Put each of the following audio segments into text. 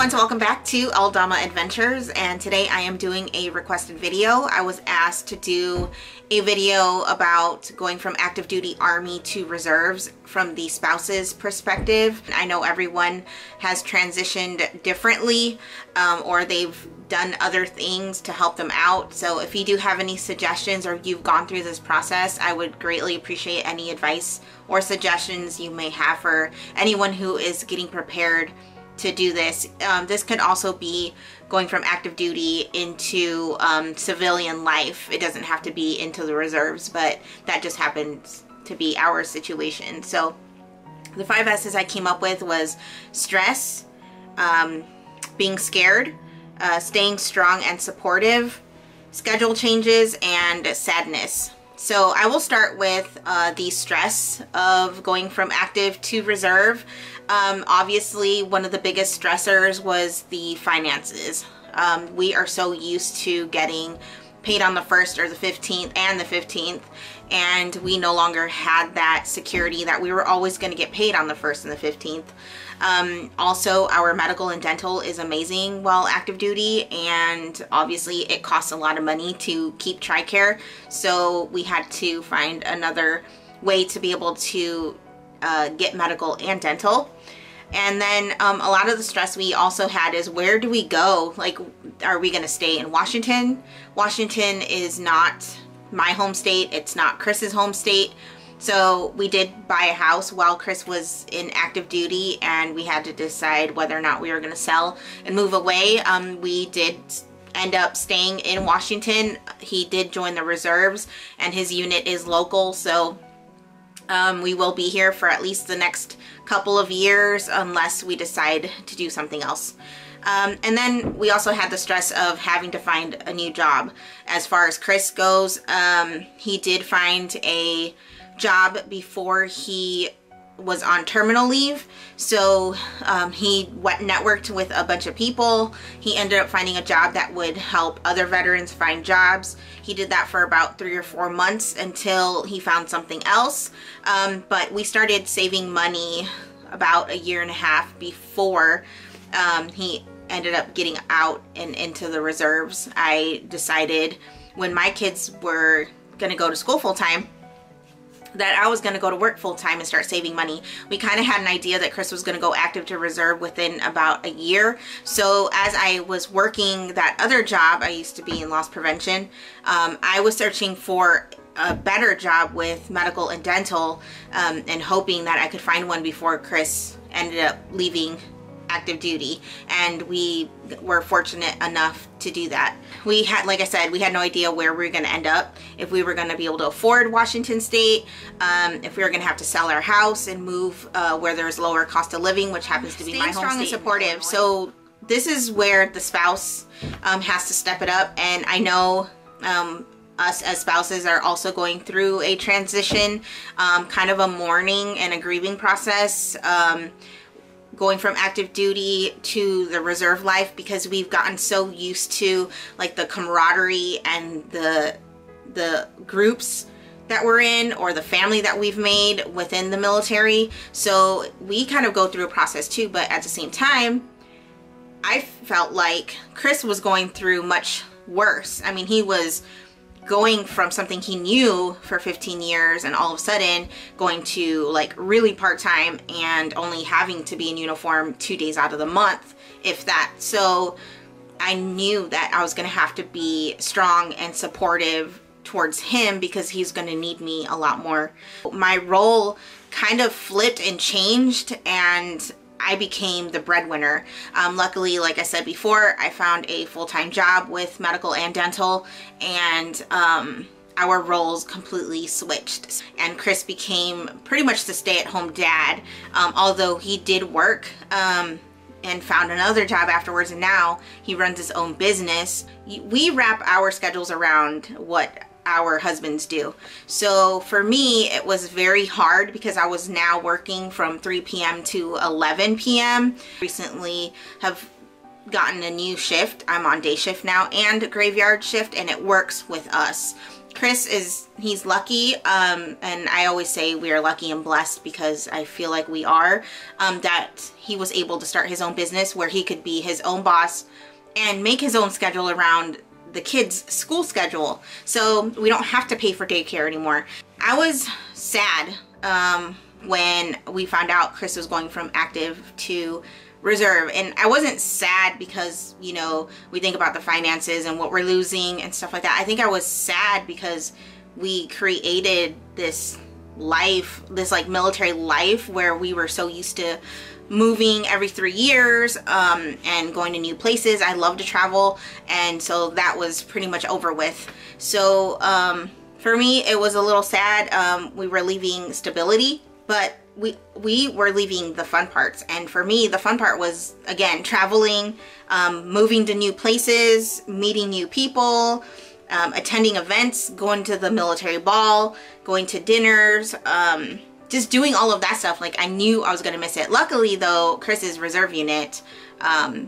everyone, so welcome back to Aldama Adventures, and today I am doing a requested video. I was asked to do a video about going from active duty Army to reserves from the spouse's perspective. I know everyone has transitioned differently or they've done other things to help them out. So if you do have any suggestions or you've gone through this process, I would greatly appreciate any advice or suggestions you may have for anyone who is getting prepared to do this. This could also be going from active duty into civilian life. It doesn't have to be into the reserves, but that just happens to be our situation. So the 5 S's I came up with was stress, being scared, staying strong and supportive, schedule changes, and sadness. So I will start with the stress of going from active to reserve. Obviously, one of the biggest stressors was the finances. We are so used to getting paid on the 1st or the 15th and the 15th, and we no longer had that security that we were always going to get paid on the 1st and the 15th. Also, our medical and dental is amazing while active duty, and obviously it costs a lot of money to keep TRICARE, so we had to find another way to be able to get medical and dental. And then a lot of the stress we also had is, where do we go? Like, are we going to stay in Washington? Washington is not my home state. It's not Chris's home state. So we did buy a house while Chris was in active duty, and we had to decide whether or not we were going to sell and move away. We did end up staying in Washington. He did join the reserves, and his unit is local, so we will be here for at least the next couple of years unless we decide to do something else. And then we also had the stress of having to find a new job. As far as Chris goes, he did find a job before he was on terminal leave, so he networked with a bunch of people. He ended up finding a job that would help other veterans find jobs. He did that for about 3 or 4 months until he found something else, but we started saving money about 1.5 years before he ended up getting out and into the reserves. I decided when my kids were gonna go to school full-time that I was going to go to work full-time and start saving money. We kind of had an idea that Chris was going to go active to reserve within about 1 year. So as I was working that other job, I used to be in loss prevention, I was searching for a better job with medical and dental, and hoping that I could find one before Chris ended up leaving active duty, and we were fortunate enough to do that. We had, like I said, we had no idea where we were going to end up, if we were going to be able to afford Washington State, if we were going to have to sell our house and move where there's lower cost of living, which happens to be my home state. Staying strong and supportive. So this is where the spouse has to step it up, and I know us as spouses are also going through a transition, kind of a mourning and a grieving process, going from active duty to the reserve life, because we've gotten so used to like the camaraderie and the groups that we're in, or the family that we've made within the military. So we kind of go through a process too, but at the same time, I felt like Chris was going through much worse. I mean, he was going from something he knew for 15 years and all of a sudden going to like really part-time and only having to be in uniform 2 days out of the month, if that. So I knew that I was going to have to be strong and supportive towards him, because he's going to need me a lot more. My role kind of flipped and changed, and I became the breadwinner. Luckily, like I said before, I found a full-time job with medical and dental, and our roles completely switched. And Chris became pretty much the stay-at-home dad, although he did work and found another job afterwards, and now he runs his own business. We wrap our schedules around what our husbands do. So for me, it was very hard because I was now working from 3 p.m. to 11 p.m. Recently have gotten a new shift. I'm on day shift now and graveyard shift, and it works with us. Chris he's lucky, and I always say we are lucky and blessed because I feel like we are, that he was able to start his own business where he could be his own boss and make his own schedule around the kids' school schedule. So we don't have to pay for daycare anymore. I was sad when we found out Chris was going from active to reserve, and I wasn't sad because, you know, we think about the finances and what we're losing and stuff like that. I think I was sad because we created this life, this like military life where we were so used to moving every 3 years and going to new places. I love to travel, and so that was pretty much over with. So for me, it was a little sad. We were leaving stability, but we were leaving the fun parts. And for me, the fun part was, again, traveling, moving to new places, meeting new people, attending events, going to the military ball, going to dinners, just doing all of that stuff. Like, I knew I was gonna miss it. Luckily though, Chris's reserve unit,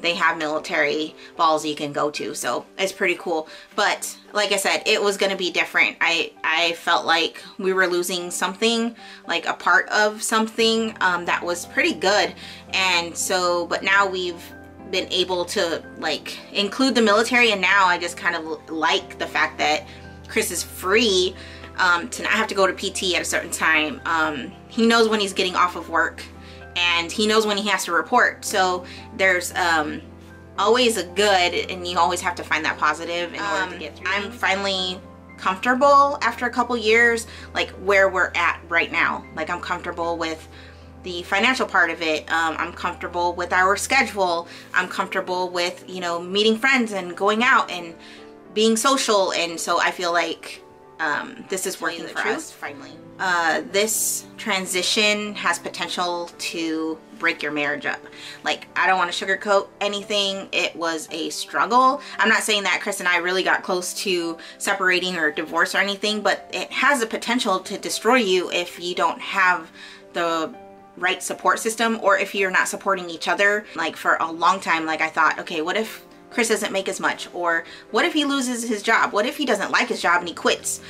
they have military balls you can go to, so it's pretty cool. But like I said, it was gonna be different. I felt like we were losing something, like a part of something that was pretty good. And so, but now we've been able to like include the military, and now I just kind of like the fact that Chris is free to not have to go to PT at a certain time. He knows when he's getting off of work, and he knows when he has to report. So there's always a good, and you always have to find that positive in order to get through. I'm finally comfortable after a couple years, like where we're at right now. Like, I'm comfortable with the financial part of it. I'm comfortable with our schedule. I'm comfortable with, you know, meeting friends and going out and being social. And so I feel like this is working for us finally. This transition has potential to break your marriage up. Like, I don't want to sugarcoat anything. It was a struggle. I'm not saying that Chris and I really got close to separating or divorce or anything, but it has the potential to destroy you if you don't have the right support system, or if you're not supporting each other. Like, for a long time, like, I thought, okay, what if Chris doesn't make as much? Or what if he loses his job? What if he doesn't like his job and he quits?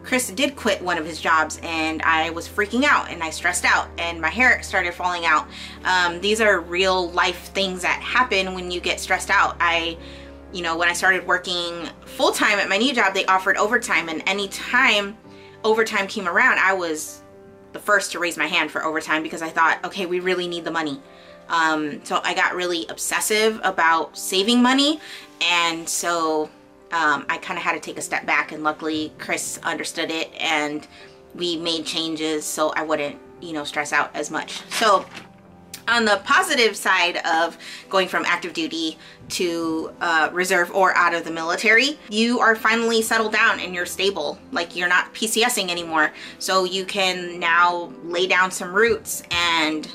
Chris did quit one of his jobs, and I was freaking out and I stressed out and my hair started falling out. These are real life things that happen when you get stressed out. You know, when I started working full-time at my new job, they offered overtime, and anytime overtime came around, I was the first to raise my hand for overtime because I thought, okay, we really need the money. So I got really obsessive about saving money, and so I kind of had to take a step back, and luckily Chris understood it, and we made changes so I wouldn't, you know, stress out as much. So on the positive side of going from active duty to reserve or out of the military, you are finally settled down and you're stable. Like, you're not PCSing anymore, so you can now lay down some roots and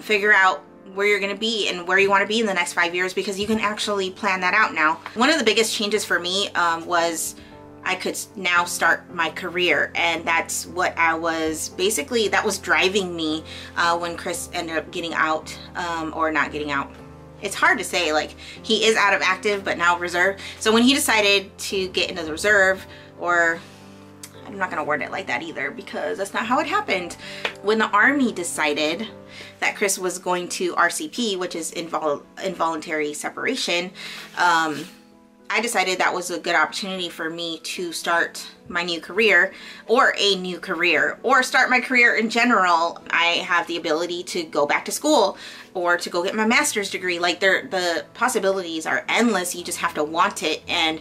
figure out where you're going to be and where you want to be in the next 5 years, because you can actually plan that out now. One of the biggest changes for me was I could now start my career, and that's what I was basically, that was driving me when Chris ended up getting out, or not getting out. It's hard to say, like, he is out of active but now reserve. So when he decided to get into the reserve, or I'm not gonna word it like that either because that's not how it happened. When the Army decided that Chris was going to RCP, which is involuntary separation, I decided that was a good opportunity for me to start my new career, or a new career, or start my career in general. I have the ability to go back to school or to go get my master's degree. Like, the possibilities are endless. You just have to want it, and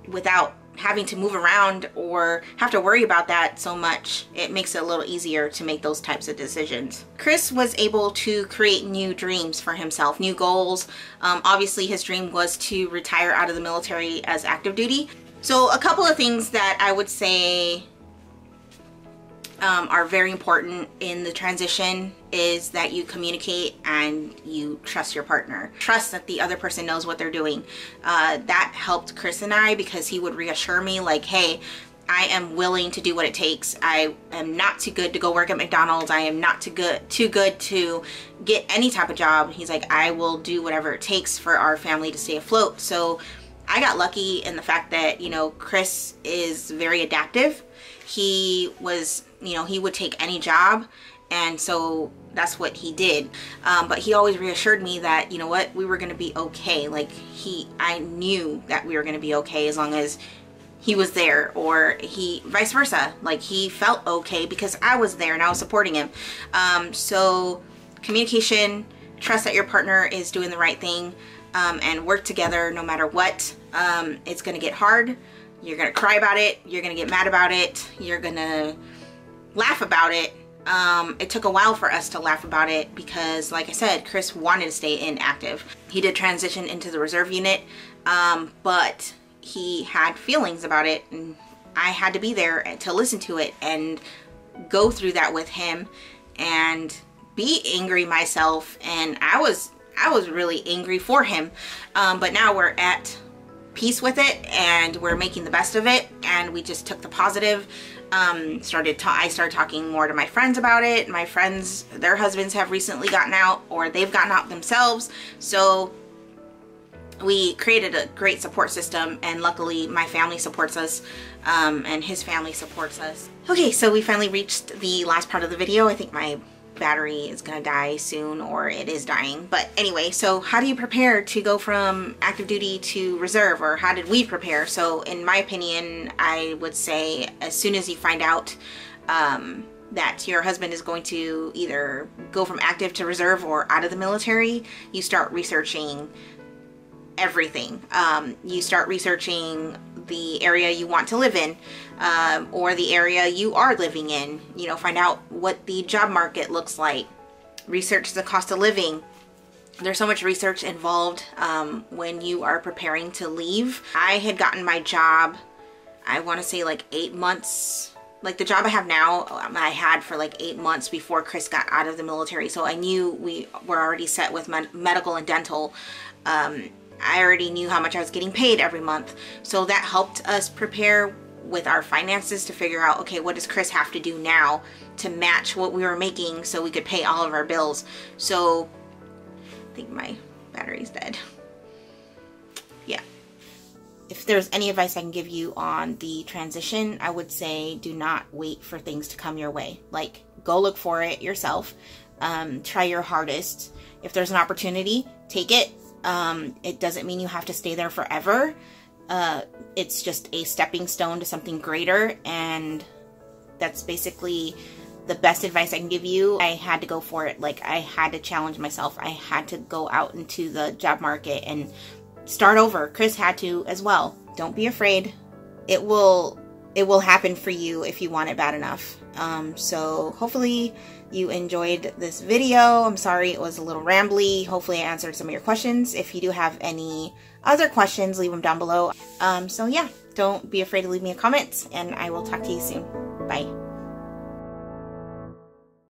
without having to move around or have to worry about that so much, it makes it a little easier to make those types of decisions. Chris was able to create new dreams for himself, new goals. Obviously his dream was to retire out of the military as active duty. So a couple of things that I would say are very important in the transition is that you communicate and you trust your partner. Trust that the other person knows what they're doing. That helped Chris and I, because he would reassure me like, hey, I am willing to do what it takes. I am not too good to go work at McDonald's. I am not too good to get any type of job. He's like, I will do whatever it takes for our family to stay afloat. So I got lucky in the fact that, you know, Chris is very adaptive. He was, you know, he would take any job, and so that's what he did. But he always reassured me that, you know what, we were going to be okay. Like, I knew that we were going to be okay as long as he was there, or vice versa. Like, he felt okay because I was there and I was supporting him. So communication, trust that your partner is doing the right thing, and work together no matter what. It's going to get hard. You're going to cry about it. You're going to get mad about it. You're going to laugh about it. It took a while for us to laugh about it because, like I said, Chris wanted to stay inactive. He did transition into the reserve unit, but he had feelings about it, and I had to be there to listen to it and go through that with him and be angry myself. And I was really angry for him, but now we're at peace with it and we're making the best of it, and we just took the positive. I started talking more to my friends about it. My friends, their husbands have recently gotten out, or they've gotten out themselves, so we created a great support system, and luckily my family supports us, and his family supports us. Okay, so we finally reached the last part of the video. I think my battery is gonna die soon, or it is dying. But anyway, so how do you prepare to go from active duty to reserve, or how did we prepare? So in my opinion, I would say as soon as you find out that your husband is going to either go from active to reserve or out of the military, you start researching everything. You start researching the area you want to live in, or the area you are living in. You know, find out what the job market looks like. Research the cost of living. There's so much research involved when you are preparing to leave. I had gotten my job, I want to say like 8 months. Like the job I have now, I had for like 8 months before Chris got out of the military. So I knew we were already set with medical and dental. I already knew how much I was getting paid every month. So that helped us prepare with our finances to figure out, okay, what does Chris have to do now to match what we were making so we could pay all of our bills. So I think my battery's dead. Yeah. If there's any advice I can give you on the transition, I would say do not wait for things to come your way. Like, go look for it yourself. Try your hardest. If there's an opportunity, take it. It doesn't mean you have to stay there forever. It's just a stepping stone to something greater, and that's basically the best advice I can give you. I had to go for it. Like, I had to challenge myself. I had to go out into the job market and start over. Chris had to as well. Don't be afraid. It will happen for you if you want it bad enough. So hopefully you enjoyed this video. I'm sorry it was a little rambly. Hopefully I answered some of your questions. If you do have any other questions, leave them down below. So yeah, don't be afraid to leave me a comment, and I will talk to you soon. Bye.